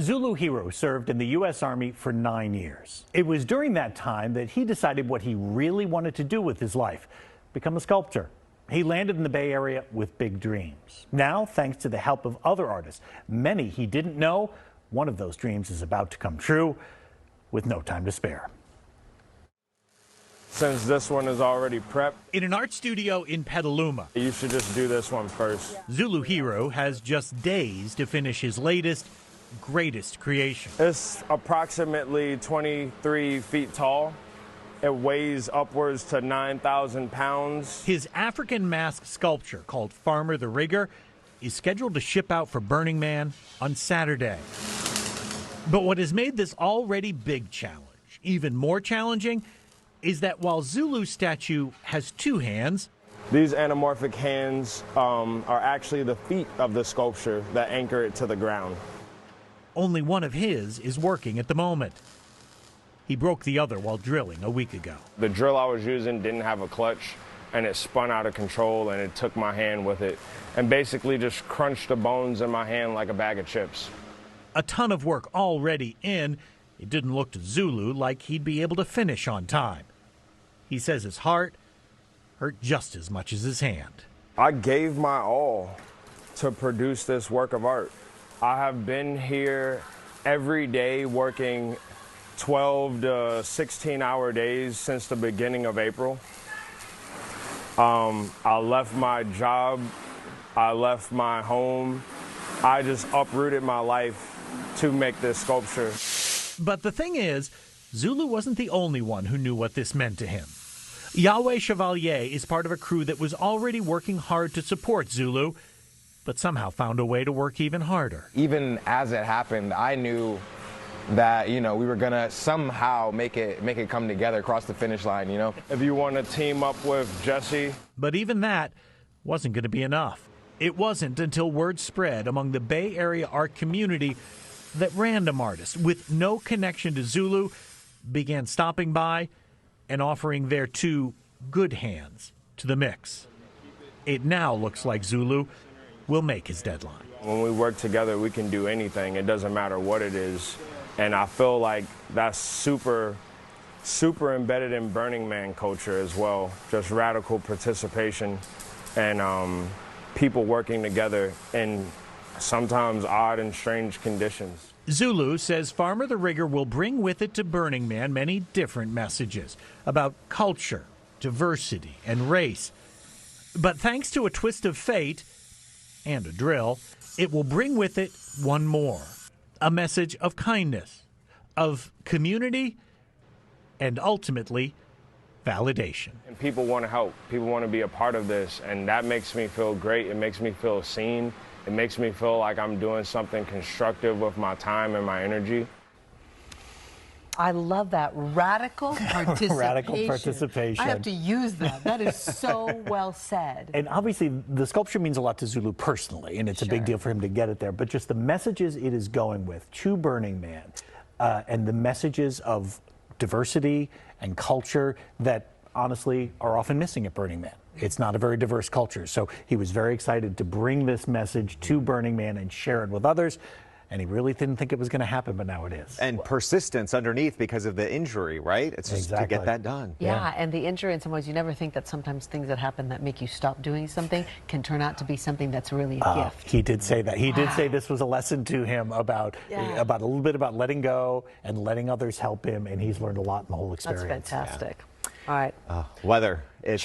Zulu Heru served in the U.S. Army for 9 years. It was during that time that he decided what he really wanted to do with his life, become a sculptor. He landed in the Bay Area with big dreams. Now, thanks to the help of other artists, many he didn't know, one of those dreams is about to come true with no time to spare. Since this one is already prepped, in an art studio in Petaluma, you should just do this one first. Zulu Heru has just days to finish his latest, greatest creation. It's approximately 23 feet tall. It weighs upwards to 9,000 pounds. His African mask sculpture, called Farmer the Rigger, is scheduled to ship out for Burning Man on Saturday. But what has made this already big challenge even more challenging is that while Zulu's statue has two hands, these anamorphic hands are actually the feet of the sculpture that anchor it to the ground. Only one of his is working at the moment. He broke the other while drilling a week ago. The drill I was using didn't have a clutch, and it spun out of control, and it took my hand with it and basically just crunched the bones in my hand like a bag of chips. A ton of work already in. It didn't look to Zulu like he'd be able to finish on time. He says his heart hurt just as much as his hand. I gave my all to produce this work of art. I have been here every day working 12 to 16-hour days since the beginning of April. I left my job, I left my home. I just uprooted my life to make this sculpture. But the thing is, Zulu wasn't the only one who knew what this meant to him. Yahweh Chevalier is part of a crew that was already working hard to support Zulu, but somehow found a way to work even harder. Even as it happened, I knew that, we were gonna somehow make it come together, cross the finish line, If you want to team up with Jesse. But even that wasn't going to be enough. It wasn't until word spread among the Bay Area art community that random artists with no connection to Zulu began stopping by and offering their two good hands to the mix. It now looks like Zulu will make his deadline. When we work together, we can do anything. It doesn't matter what it is. And I feel like that's super embedded in Burning Man culture as well. Just radical participation and people working together in sometimes odd and strange conditions. Zulu says Farmer the Rigger will bring with it to Burning Man many different messages about culture, diversity, and race. But thanks to a twist of fate and a drill, it will bring with it one more. A message of kindness, of community, and ultimately, validation. And people want to help. People want to be a part of this, and that makes me feel great. It makes me feel seen. It makes me feel like I'm doing something constructive with my time and my energy. I love that. Radical participation. Radical participation. I have to use that. That is so well said. And obviously, the sculpture means a lot to Zulu personally, and it's a big deal for him to get it there. But just the messages it is going with to Burning Man, and the messages of diversity and culture that honestly are often missing at Burning Man. It's not a very diverse culture. So he was very excited to bring this message to Burning Man and share it with others. And he really didn't think it was going to happen, but now it is. And persistence underneath because of the injury, right? It's just to get that done. Yeah, and the injury in some ways, you never think that sometimes things that happen that make you stop doing something can turn out to be something that's really a gift. He did say that. He did say this was a lesson to him about a little bit about letting go and letting others help him, and he's learned a lot in the whole experience. That's fantastic. All right. Weather is